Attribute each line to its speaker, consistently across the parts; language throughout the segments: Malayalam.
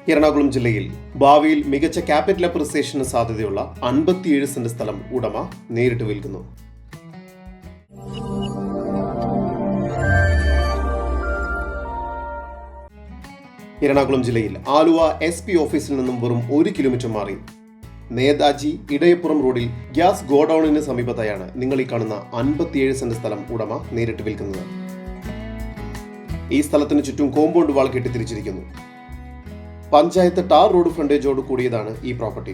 Speaker 1: എറണാകുളം ജില്ലയിൽ ഭാവിയിൽ മികച്ച ക്യാപിറ്റൽ അപ്രിസിയേഷന് സാധ്യതയുള്ള 57 സെന്റ് സ്ഥലം ഉടമ നേരിട്ട് വിൽക്കുന്നു. എറണാകുളം ജില്ലയിൽ ആലുവ SP ഓഫീസിൽ നിന്നും വെറും 1 കിലോമീറ്റർ മാറി നേതാജി ഇടയപ്പുറം റോഡിൽ ഗ്യാസ് ഗോഡൌണിന് സമീപത്തായാണ് നിങ്ങൾ ഈ കാണുന്ന 57 സെന്റ് സ്ഥലം ഉടമ നേരിട്ട് വിൽക്കുന്നത്. ഈ സ്ഥലത്തിന് ചുറ്റും കോമ്പൗണ്ട് വാൾ കെട്ടിത്തിരിച്ചിരിക്കുന്നു. പഞ്ചായത്ത് ടാർ റോഡ് ഫ്രണ്ടേജോട് കൂടിയതാണ് ഈ പ്രോപ്പർട്ടി.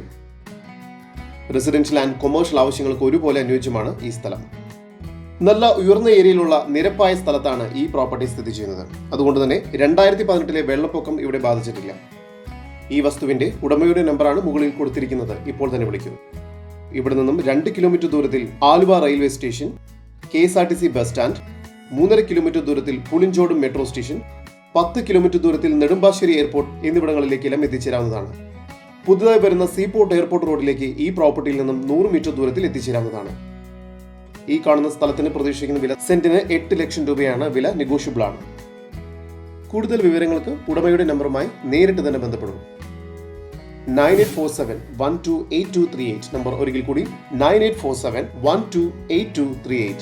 Speaker 1: റെസിഡൻഷ്യൽ ആൻഡ് കൊമേഴ്ഷ്യൽ ആവശ്യങ്ങൾക്ക് ഒരുപോലെ അനുയോജ്യമാണ് ഈ സ്ഥലം. നല്ല ഉയർന്ന ഏരിയയിലുള്ള നിരപ്പായ സ്ഥലത്താണ് ഈ പ്രോപ്പർട്ടി സ്ഥിതി ചെയ്യുന്നത്. അതുകൊണ്ട് തന്നെ 2018 വെള്ളപ്പൊക്കം ഇവിടെ ബാധിച്ചിട്ടില്ല. ഈ വസ്തുവിന്റെ ഉടമയുടെ നമ്പറാണ് മുകളിൽ കൊടുത്തിരിക്കുന്നത്. ഇപ്പോൾ തന്നെ വിളിക്കൂ. ഇവിടെ നിന്നും 2 കിലോമീറ്റർ ദൂരത്തിൽ Aluva railway station, KSRTC bus stand, 3.5 kilometre ദൂരത്തിൽ പുളിഞ്ചോട് മെട്രോ സ്റ്റേഷൻ, 10 കിലോമീറ്റർ ദൂരത്തിൽ നെടുമ്പാശ്ശേരി എയർപോർട്ട് എന്നിവിടങ്ങളിലേക്കെല്ലാം എത്തിച്ചേരാവുന്നതാണ്. പുതുതായി വരുന്ന സീപോർട്ട് എയർപോർട്ട് റോഡിലേക്ക് ഈ പ്രോപ്പർട്ടിയിൽ നിന്നും 100 മീറ്റർ ദൂരത്തിൽ എത്തിച്ചേരാവുന്നതാണ്. ഈ കാണുന്ന സ്ഥലത്തിന് പ്രതീക്ഷിക്കുന്ന വില സെന്റിന് 8 ലക്ഷം രൂപയാണ്. വില നെഗോഷ്യബിൾ ആണ്. കൂടുതൽ വിവരങ്ങൾക്ക് ഉടമയുടെ നമ്പറുമായി നേരിട്ട് തന്നെ ബന്ധപ്പെടും. 9847128238 നമ്പർ ഒരിക്കൽ കൂടി 9847128238.